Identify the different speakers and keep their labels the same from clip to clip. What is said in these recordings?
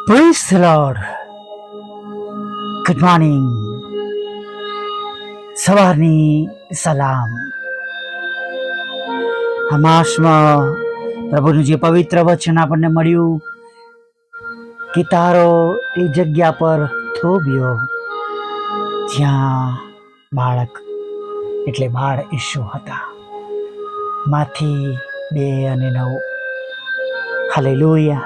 Speaker 1: Praise the lord. Good morning. સવારની સલામ. આ માસમાં પ્રભુનું જે પવિત્ર વચન આપણને મળ્યું કે તારો એ જગ્યા પર થોભ્યો જ્યાં બાળક એટલે બાળ ઈસુ હતા. માથી 2:9. હાલેલુયા.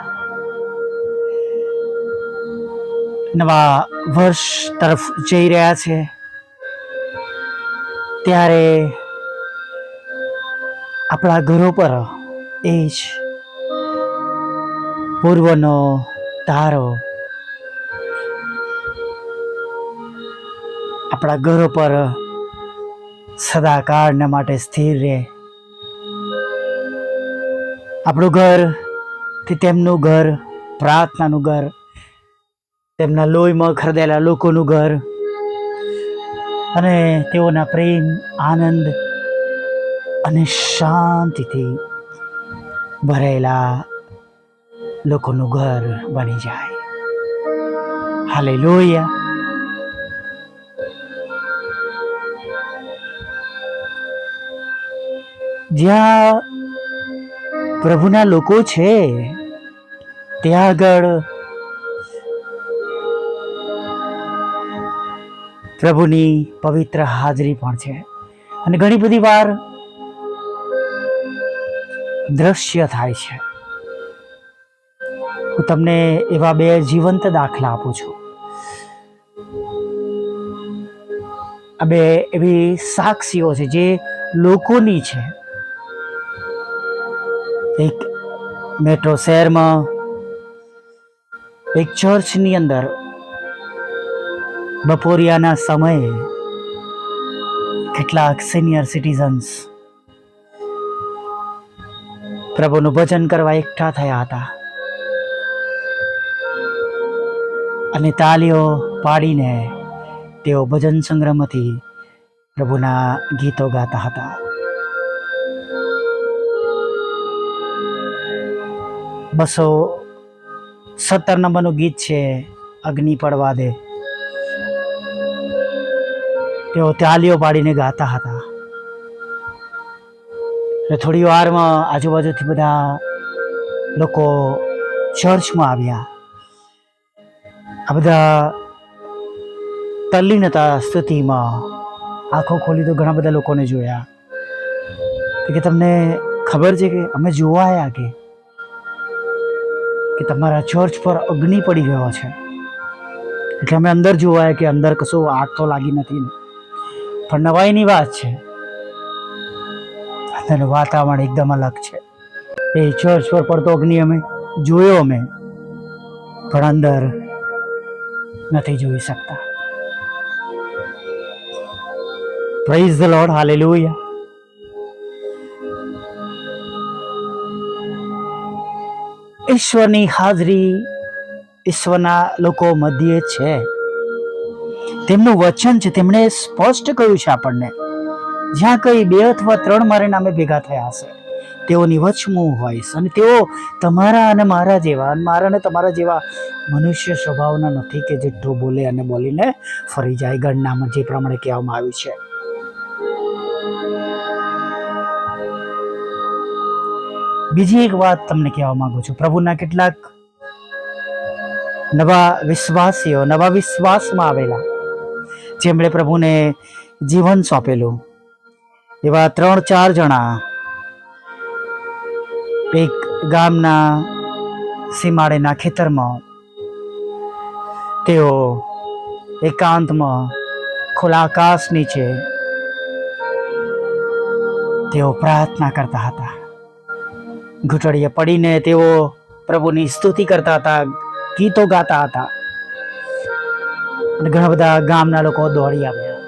Speaker 1: નવા વર્ષ તરફ જઈ રહ્યા છે ત્યારે આપણા ઘરો પર એ જ પૂર્વનો તારો આપણા ઘરો પર સદાકાળના માટે સ્થિર રહે. આપણું ઘર કે તેમનું ઘર, પ્રાર્થનાનું ઘર, તેમના લોહીમાં ખરીદેલા લોકોનું ઘર અને તેઓના પ્રેમ, આનંદ અને શાંતિથી ભરેલા લોકોનું ઘર બની જાય. હાલેલુયા. જ્યાં પ્રભુના લોકો છે ત્યાં આગળ પ્રભુની પવિત્ર હાજરી પણ છે. અને ઘણી બધી વાર દ્રશ્ય થાય છે. હું તમને એવા 2 જીવંત દાખલા આપું છું. આ 2 એવી સાક્ષીઓ છે જે લોકોની છે. એક મેટ્રો શહેરમાં એક ચર્ચની અંદર બપોરિયાના સમયે કેટલાક સિનિયર સિટીઝન્સ પ્રભુનું ભજન કરવા એકઠા થયા હતા અને તાલીઓ પાડીને તેઓ ભજન સંગ્રહમાંથી પ્રભુના ગીતો ગાતા હતા. બસો 17 નંબરનું ગીત છે, અગ્નિ પડવા દે. તેઓ તાલીઓ પાડીને ગાતા હતા. થોડી વારમાં આજુબાજુથી બધા લોકો ચર્ચમાં આવ્યા. આ બધા તલ્લીન હતા સ્તુતિમાં. આંખો ખોલી તો ઘણા બધા લોકોને જોયા કે તમને ખબર છે કે અમે જોવા આવ્યા કે તમારા ચર્ચ પર અગ્નિ પડી ગયો છે, એટલે અમે અંદર જોવાય કે અંદર કશું આગ તો લાગી નથી. પણ નવાઈની વાત છે, અંદરનું વાતાવરણ એકદમ અલગ છે. એ ચર્ચ પર પડતો અગ્નિ અમે જોયો, પણ અંદર નથી જોઈ શકતા. Praise the lord. હાલેલુયા. ઈશ્વરની હાજરી ઈશ્વરના લોકો મધ્યે છે. તેમનું વચન છે, તેમણે સ્પષ્ટ કહ્યું છે આપણને, જ્યાં કઈ 2 અથવા 3 મારા નામે ભેગા થયા હશે તેઓની વચમાં હોઈશ. અને તેઓ તમારા અને મારા જેવા, અને મારા અને તમારા જેવા મનુષ્ય સ્વભાવના નથી કે જેટલું બોલે અને બોલીને ફરી જાય. ગણનામાં જે પ્રમાણે કહેવામાં આવ્યું છે. બીજી એક વાત તમને કહેવા માંગુ છું. પ્રભુના કેટલાક નવા વિશ્વાસીઓ, નવા વિશ્વાસમાં આવેલા, જેમણે પ્રભુને જીવન સોંપેલું, એવા 3-4 જણા એક ગામના સીમાડેના ખેતરમાં તેઓ એકાંતમાં ખુલ્લા આકાશ નીચે તેઓ પ્રાર્થના કરતા હતા. ઘૂંટડીએ પડીને તેઓ પ્રભુની સ્તુતિ કરતા હતા, ગીતો ગાતા હતા. અને ઘણા બધા ગામના લોકો દોડી આવ્યા.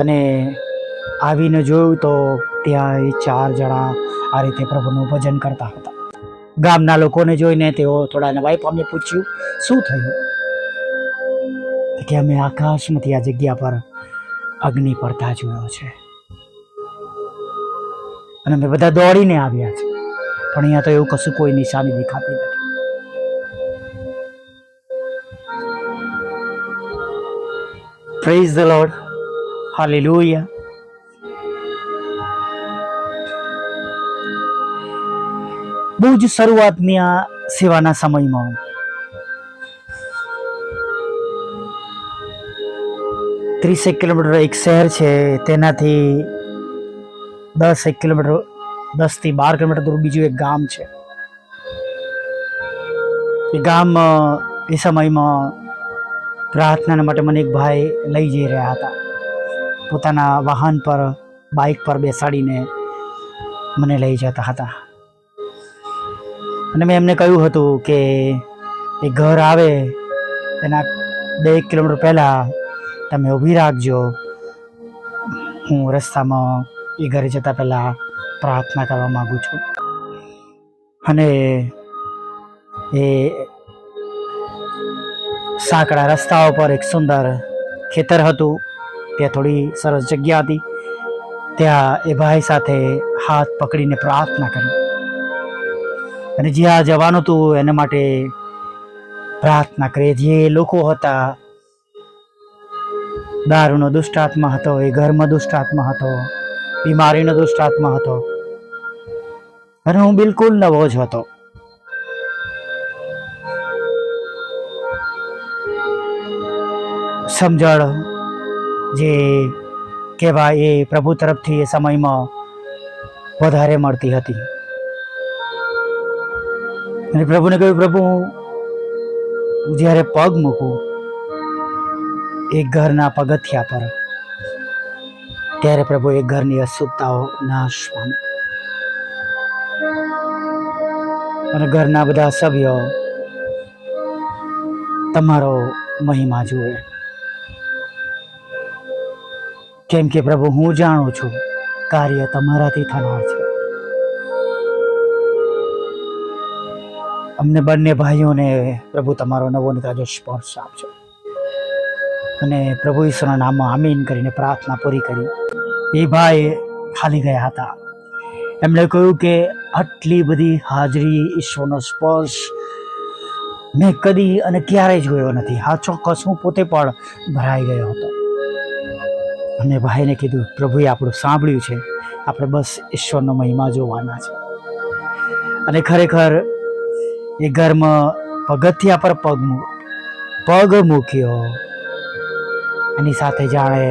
Speaker 1: અને આવીને જોયું તો ત્યાં એ 4 જણા આ રીતે પ્રભુનું ભજન કરતા હતા. ગામના લોકોને જોઈને તેઓ થોડા નવાઈ પામી પૂછ્યું, શું થયું? કે અમે આકાશમાંથી આ જગ્યા પર અગ્નિ પડતા જોયો છે. અને અમે બધા દોડીને આવ્યા છે, પણ અહીંયા તો એવું કશું કોઈ નિશાની દેખાતી નથી. Praise the lord, hallelujah. બહુ જ શરૂઆતની આ સેવાના સમયમાં 30 કિલોમીટર એક શહેર છે, તેનાથી 10 કિલોમીટર 10 થી 12 કિલોમીટર દૂર બીજું એક ગામ છે. એ ગામ એ સમયમાં પ્રાર્થના માટે મને એક ભાઈ લઈ જઈ રહ્યા હતા. પોતાના વાહન પર, બાઇક પર બેસાડીને મને લઈ જતા હતા. અને મેં એમને કહ્યું હતું કે એ ઘર આવે એના 2 કિલોમીટર પહેલાં તમે ઊભી રાખજો, હું રસ્તામાં એ ઘરે જતા પહેલાં પ્રાર્થના કરવા માગું છું. અને એ સાંકડા રસ્તાઓ પર એક સુંદર ખેતર હતું, ત્યાં થોડી સરસ જગ્યા હતી. ત્યાં એ ભાઈ સાથે હાથ પકડીને પ્રાર્થના કરી અને જ્યાં જવાનું હતું એના માટે પ્રાર્થના કરી. જે લોકો હતા, દારૂનો દુષ્ટાત્મા હતો, એ ઘરમાં દુષ્ટાત્મા હતો, બીમારીનો દુષ્ટાત્મા હતો, અને હું બિલકુલ નવો જ હતો. સમજણ જે કહેવાય એ પ્રભુ તરફથી એ સમયમાં વધારે મળતી હતી. અને પ્રભુને કહ્યું, પ્રભુ હું જ્યારે પગ મૂકું એક ઘરના પગથિયા પર, ત્યારે પ્રભુ એ ઘરની અશુદ્ધતાઓ નાશ પામે અને ઘરના બધા સભ્યો તમારો મહિમા જુએ. કેમ કે પ્રભુ હું જાણું છું કાર્ય તમારાથી થનાર છે. અમને બંને ભાઈઓને પ્રભુ તમારો નવો ને તાજો સ્પર્શ આપજો. અને પ્રભુ ઈશ્વરના નામમાં આમીન કરીને પ્રાર્થના પૂરી કરી. એ ભાઈ હાલી ગયા હતા. એમણે કહ્યું કે આટલી બધી હાજરી, ઈશ્વરનો સ્પર્શ મેં કદી અને ક્યારેય જોયો નથી. હા, ચોક્કસ હું પોતે પણ ભરાઈ ગયો હતો. અને ભાઈને કીધું, પ્રભુએ આપણું સાંભળ્યું છે, આપણે બસ ઈશ્વરનો મહિમા જોવાના છે. અને ખરેખર એ ઘરમાં પગથિયા પર પગ મૂક્યો, એની સાથે જાણે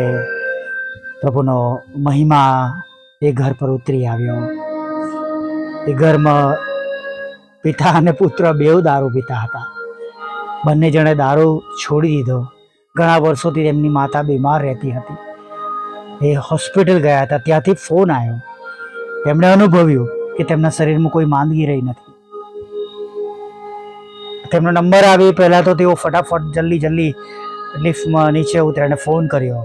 Speaker 1: પ્રભુનો મહિમા એ ઘર પર ઉતરી આવ્યો. એ ઘરમાં પિતા અને પુત્ર બેઉ દારૂ પીતા હતા. બંને જણે દારૂ છોડી દીધો. ઘણા વર્ષોથી એમની માતા બીમાર રહેતી હતી. એ હોસ્પિટલ ગયા હતા. ત્યાંથી ફોન આવ્યો. તેમણે અનુભવ્યું કે તેમના શરીરમાં કોઈ માંદગી રહી નથી. તેમનો નંબર આવે પહેલાં તો તેઓ ફટાફટ જલ્દી લિફ્ટમાં નીચે ઉતરીને ફોન કર્યો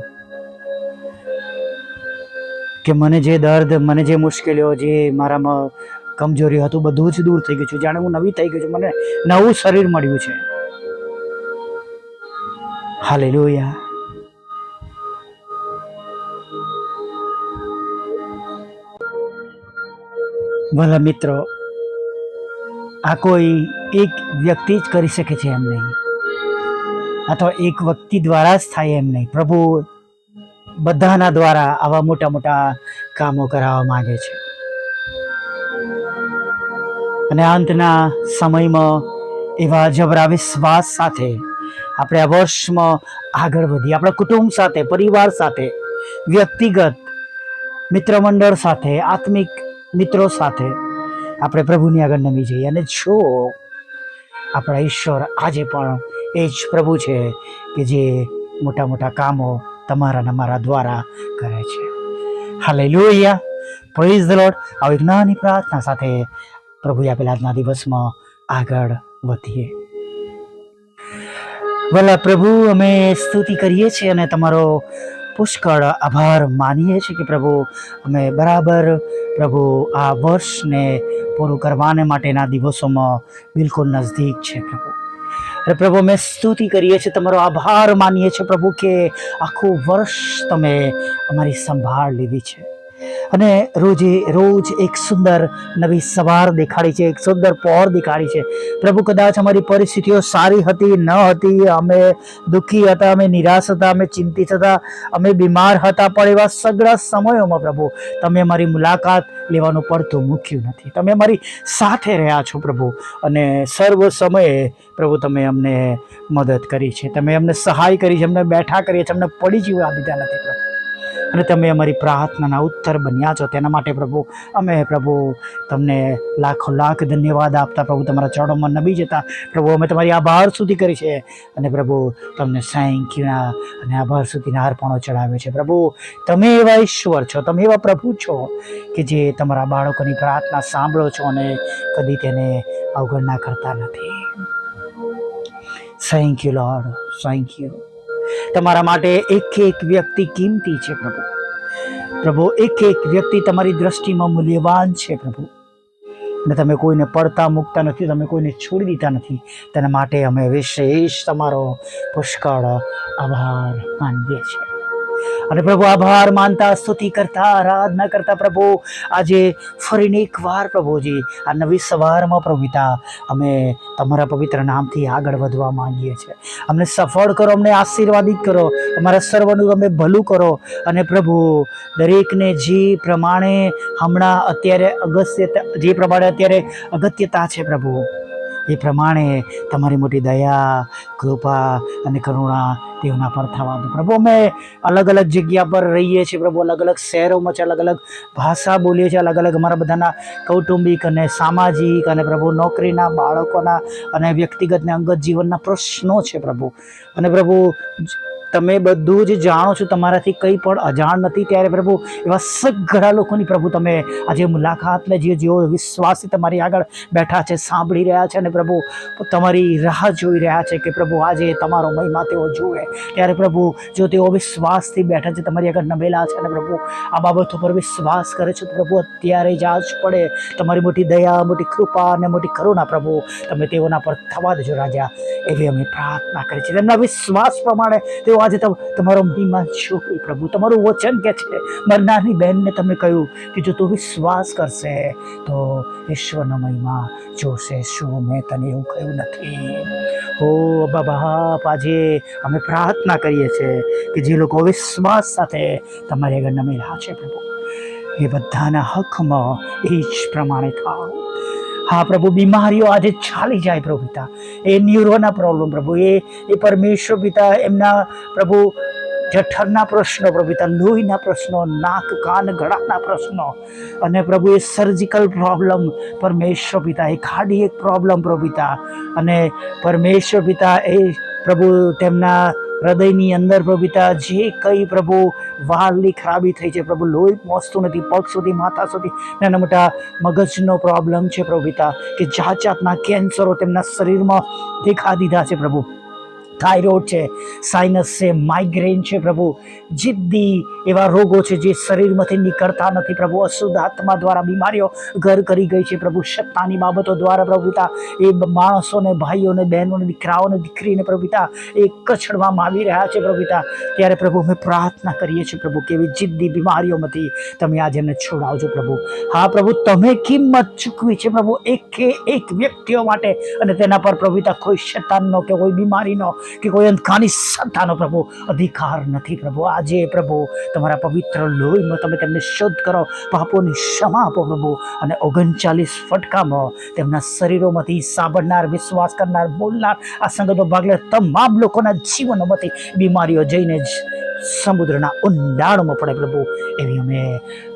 Speaker 1: કે મને જે દર્દ, મને જે મુશ્કેલીઓ, જે મારામાં કમજોરી હતું, બધું જ દૂર થઈ ગયું છે. જાણે હું નવી થઈ ગયું છું, મને નવું શરીર મળ્યું છે. હાલેલુયા. ભલા મિત્રો, આ કોઈ એક વ્યક્તિ જ કરી શકે છે એમ નહીં, અથવા એક વ્યક્તિ દ્વારા જ થાય એમ નહીં. પ્રભુ બધાના દ્વારા આવા મોટા મોટા કામો કરાવવા માંગે છે. અને અંતના સમયમાં એવા જબરા વિશ્વાસ સાથે આપણે આ વર્ષમાં આગળ વધીએ. આપણા કુટુંબ સાથે, પરિવાર સાથે, વ્યક્તિગત મિત્રમંડળ સાથે, આત્મિક મિત્રો સાથે આપણે પ્રભુની આગળ નમી જઈએ. અને જો આપણા ઈશ્વર આજે પણ એ જ પ્રભુ છે કે જે મોટા મોટા કામો તમારા ને મારા દ્વારા કરે છે. Hallelujah, praise the lord. આવી એક નાની પ્રાર્થના સાથે પ્રભુએ આપેલા આજના દિવસમાં આગળ વધીએ. ભલા પ્રભુ, અમે સ્તુતિ કરીએ છીએ અને તમારો પુષ્કળ આભાર માનીએ છીએ કે પ્રભુ અમે બરાબર પ્રભુ આ વર્ષને પૂરું કરવાને માટેના દિવસોમાં બિલકુલ નજદીક છે પ્રભુ. અરે પ્રભુ, અમે સ્તુતિ કરીએ છીએ, તમારો આભાર માનીએ છીએ પ્રભુ કે આખું વર્ષ તમે અમારી સંભાળ લીધી છે. અને રોજે રોજ એક સુંદર નવી સવાર દેખાડી છે, એક સુંદર પહોર દેખાડી છે પ્રભુ. કદાચ અમારી પરિસ્થિતિઓ સારી હતી ન હતી, અમે દુઃખી હતા, અમે નિરાશ હતા, અમે ચિંતિત હતા, અમે બીમાર હતા, પણ એવા સગળા સમયોમાં પ્રભુ તમે અમારી મુલાકાત લેવાનું પડતું મૂક્યું નથી. તમે અમારી સાથે રહ્યા છો પ્રભુ, અને સર્વ સમયે પ્રભુ તમે અમને મદદ કરી છે, તમે અમને સહાય કરી છે, અમને બેઠા કરીએ છીએ, અમને પડી જીવવા દીધા નથી પ્રભુ. અને તમે અમારી પ્રાર્થનાના ઉત્તર બન્યા છો, તેના માટે પ્રભુ અમે પ્રભુ તમને લાખો લાખ ધન્યવાદ આપતા પ્રભુ, તમારા ચરણોમાં નમી જતા પ્રભુ અમે તમારી આભાર સ્તુતિ કરી છે, અને પ્રભુ તમને થેન્ક યુના અને આભાર સ્તુતિના અર્પણો ચડાવે છે પ્રભુ. તમે એવા ઈશ્વર છો, તમે એવા પ્રભુ છો કે જે તમારા બાળકોની પ્રાર્થના સાંભળો છો અને કદી તેને અવગણના કરતા નથી. Thank you lord, thank you. તમારા માટે એક એક વ્યક્તિ કિંમતી છે પ્રભુ. પ્રભુ એક એક વ્યક્તિ તમારી દ્રષ્ટિમાં મૂલ્યવાન છે પ્રભુ, અને તમે કોઈને પડતા મૂકતા નથી, તમે કોઈને છોડી દીધા નથી. તેના માટે અમે વિશેષ તમારો પુષ્કળ આભાર માનીએ છીએ. અને પ્રભુ આભાર માનતા, સ્તુતિ કરતા, આરાધના કરતા પ્રભુ આજે ફરીને એકવાર પ્રભુજી આ નવી સવારમાં પ્રભુ પિતા અમે તમારા પવિત્ર નામથી આગળ વધવા માંગીએ છીએ. અમને સફળ કરો, અમને આશીર્વાદિત કરો, અમારા સર્વનું તમે ભલું કરો. અને પ્રભુ દરેકને જે પ્રમાણે હમણાં અત્યારે જે પ્રમાણે અત્યારે અગત્યતા છે પ્રભુ, એ પ્રમાણે તમારી મોટી દયા, કૃપા અને કરુણા તેઓના પર થવા દો પ્રભુ. અમે અલગ અલગ જગ્યા પર રહીએ છીએ પ્રભુ, અલગ અલગ શહેરોમાં છે, અલગ અલગ ભાષા બોલીએ છીએ, અલગ અલગ અમારા બધાના કૌટુંબિક અને સામાજિક અને પ્રભુ નોકરીના, બાળકોના અને વ્યક્તિગત ને અંગત જીવનના પ્રશ્નો છે પ્રભુ. અને પ્રભુ તમે બધું જ જાણો છો, તમારાથી કંઈ પણ અજાણ નથી. ત્યારે પ્રભુ એવા સઘળા લોકોની પ્રભુ તમે આજે મુલાકાત લેજો, જેઓ વિશ્વાસથી તમારી આગળ બેઠા છે, સાંભળી રહ્યા છે અને પ્રભુ તમારી રાહ જોઈ રહ્યા છે કે પ્રભુ આજે તમારો મહિમા તેઓ જુએ. ત્યારે પ્રભુ જો તેઓ વિશ્વાસથી બેઠા છે, તમારી આગળ નમેલા છે અને પ્રભુ આ બાબતો પર વિશ્વાસ કરે છે, પ્રભુ અત્યારે જ આજ પડે તમારી મોટી દયા, મોટી કૃપા અને મોટી કરુણા પ્રભુ તમે તેઓના પર થવા દેજો રાજા, એવી અમે પ્રાર્થના કરી છે. તેમના વિશ્વાસ પ્રમાણે તેઓ આજે તમારો મહિમા જોઈ પ્રભુ. તમારું વચન કે છે, મરનારની બહેનને તમે કહ્યું કે જો તું વિશ્વાસ કરશે તો ઈશ્વરનો મહિમા જોશે. શું મેં તને એવું કહ્યું નથી? ઓ બાપ, આજે અમે પ્રાર્થના કરીએ છીએ કે જે લોકો વિશ્વાસ સાથે તમારી આગળ નમેલા છે પ્રભુ, એ બધાના હકમાં એ જ પ્રમાણે થાવ. હા પ્રભુ, બીમારીઓ આજે ચાલી જાય પ્રભુ પિતા, એ ન્યુરોના પ્રોબ્લેમ પ્રભુ, એ પરમેશ્વર પિતા એમના પ્રભુ જઠરના પ્રશ્નો પ્રભુ પિતા, લોહીના પ્રશ્નો, નાક કાન ગળાના પ્રશ્નો, અને પ્રભુ એ સર્જિકલ પ્રોબ્લેમ પરમેશ્વર પિતા, એ કાર્ડિયક પ્રોબ્લેમ પ્રભુ પિતા, અને પરમેશ્વર પિતા એ પ્રભુ તેમના હૃદયની અંદર પ્રભુ પિતા જે કંઈ પ્રભુ વાળની ખરાબી થઈ છે પ્રભુ, લોહી પહોંચતું નથી પગ સુધી, માથા સુધી, નાના મોટા મગજનો પ્રોબ્લેમ છે પ્રભુ પિતા, કે જાત જાતના કેન્સરો તેમના શરીરમાં દેખા દીધા છે પ્રભુ. થાઇરોઇડ છે, સાઇનસ છે, માઇગ્રેન છે પ્રભુ, જિદ્દી એવા રોગો છે જે શરીરમાંથી નીકળતા નથી પ્રભુ. અશુદ્ધ આત્મા દ્વારા બીમારીઓ ઘર કરી ગઈ છે પ્રભુ, સત્તાની બાબતો દ્વારા પ્રભુ પિતા એ માણસોને, ભાઈઓને, બહેનોને, દીકરાઓને, દીકરીને પ્રભુ પિતા એ કચડવામાં આવી રહ્યા છે પ્રભુ પિતા. ત્યારે પ્રભુ અમે પ્રાર્થના કરીએ છીએ પ્રભુ કે એવી જિદ્દી બીમારીઓમાંથી તમે આજે એમને છોડાવજો પ્રભુ. હા પ્રભુ, તમે કિંમત ચૂકવી છે પ્રભુ એક વ્યક્તિઓ માટે, અને તેના પર પ્રભુ પિતા કોઈ શૈતાનનો કે કોઈ બીમારીનો કે કોઈ અંધકારની સત્તાનો પ્રભુ અધિકાર નથી પ્રભુ. આજે પ્રભુ તમારા પવિત્ર લોહીમાં તમે તેમને શુદ્ધ કરો, પાપોની ક્ષમા આપો પ્રભુ, અને 39 ફટકામાં તેમના શરીરોમાંથી સાંભળનાર, વિશ્વાસ કરનાર, બોલનાર, આ સંગતમાં ભાગ લે તમામ લોકોના જીવનોમાંથી બીમારીઓ જઈને જ સમુદ્રના ઊંડાણમાં પડે પ્રભુ, એવી અમે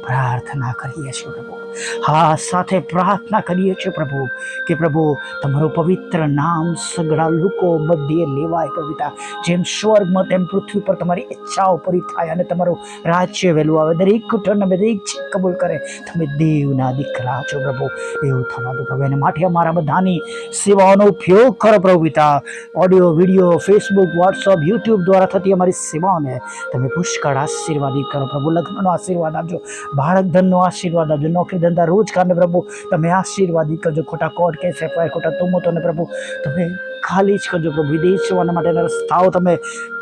Speaker 1: પ્રાર્થના કરીએ છીએ પ્રભુ. હા, સાથે પ્રાર્થના કરીએ છીએ પ્રભુ કે પ્રભુ તમારું પવિત્ર નામ સગળા લોકો મધ્યે લેવાય પ્રભુ પિતા. જેમ સ્વર્ગમાં તેમ પૃથ્વી પર તમારી ઈચ્છાઓ પૂરી થાય અને તમારું રાજ્ય વહેલું આવે, દરેક કુટુંબ દરેક ચીજ કબૂલ કરે. તમે દેવના દીકરા છો પ્રભુ, એવું થવા દો પ્રભુ. એને માટે અમારા બધાની સેવાઓનો ઉપયોગ કરો પ્રભુ પિતા. Audio, video, Facebook, WhatsApp, YouTube દ્વારા થતી અમારી સેવાઓને તમે પુષ્કળ આશીર્વાદિત કરો પ્રભુ. લગ્નનો આશીર્વાદ આપજો, બાળક ધનનો આશીર્વાદ આપજો, નોકરી ધંધા રોજગારને પ્રભુ તમે આશીર્વાદિત કરજો. ખોટા કોર્ટ કેસ એફઆઈઆર, ખોટા તુમતોને પ્રભુ તમે ખાલી જ કરજો પ્રભુ. વિદેશ જવાના માટેના રસ્તાઓ તમે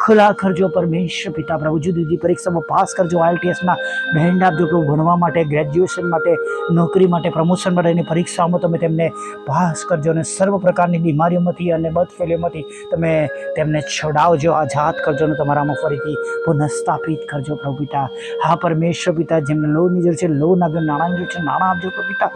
Speaker 1: ખુલ્લા કરજો પરમેશ્વર પિતા પ્રભુ. જુદી જુદી પરીક્ષામાં પાસ કરજો, IELTSના બેન્ડ આપજો પ્રભુ. ભણવા માટે, ગ્રેજ્યુએશન માટે, નોકરી માટે, પ્રમોશન માટેની પરીક્ષાઓમાં તમે તેમને પાસ કરજો અને સર્વ પ્રકારની બીમારીઓમાંથી અને બદફેલીઓમાંથી તમે તેમને છોડાવજો, આઝાદ કરજો અને તમારામાં ફરીથી પુનઃસ્થાપિત કરજો પ્રભુ પિતા. હા પરમેશ્વર પિતા, જેમને લોનની જરૂર છે લોન આપજો, નાણાંની જરૂર છે નાણાં આપજો પ્રભુ પિતા.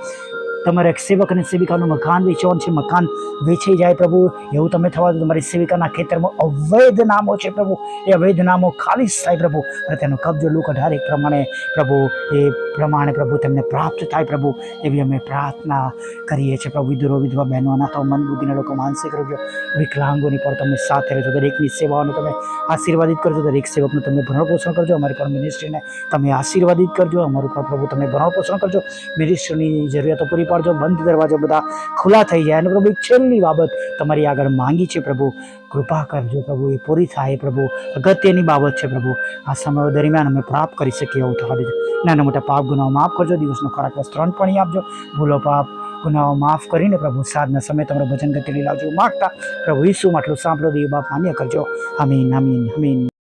Speaker 1: તમારા એક સેવક અને સેવિકાનું મકાન વેચવાનું છે, મકાન વેચાઈ જાય પ્રભુ, એવું તમે થવા દો. તમારી સેવિકાના ખેતરમાં અવૈધ નામો છે પ્રભુ, એ અવૈધ નામો ખાલી થાય પ્રભુ, અને તેનો કબજો લુક 18 પ્રમાણે પ્રભુ, એ પ્રમાણે પ્રભુ તેમને પ્રાપ્ત થાય પ્રભુ, એવી અમે પ્રાર્થના કરીએ છીએ પ્રભુ. વિધુરો, વિધવા બહેનો, અનાથો, મંદબુદ્ધિના લોકો, માનસિક રોગીઓ, વિકલાંગોની પર તમે સાથે રહેજો. દરેકની સેવાઓને તમે આશીર્વાદિત કરજો, દરેક સેવકનું તમે ભરણપોષણ કરજો. અમારી પર મિનિસ્ટ્રીને તમે આશીર્વાદિત કરજો. અમારું પર પ્રભુ તમે ભરણપોષણ કરજો. મિનિસ્ટ્રીની જરૂરિયાતો પૂરી પાડજો. બંધ દરવાજો બધા ખુલ્લા થઈ જાય. અને પ્રભુ એક છેલ્લી બાબત તમારી આગળ માંગી છે પ્રભુ, કૃપા કરજો પ્રભુ, એ પૂરી થાય પ્રભુ. અગત્યની બાબત છે પ્રભુ, આ સમય દરમિયાન અમે પ્રાપ્ત કરી શકીએ એવું થવા દેજો. નાના મોટા પાપ ગુનાઓ માફ કરજો. દિવસનો ખોરાક વસ્ત્રણ પણ આપજો. ભૂલો પાપ ગુનાઓ માફ કરીને પ્રભુ સાધના સમય તમારું ભજન ગતિ લાવજો માગતા પ્રભુ ઈસુ માટલું સાંભળો દેવ બાપ માન્ય કરજો. આમીન આમીન આમીન.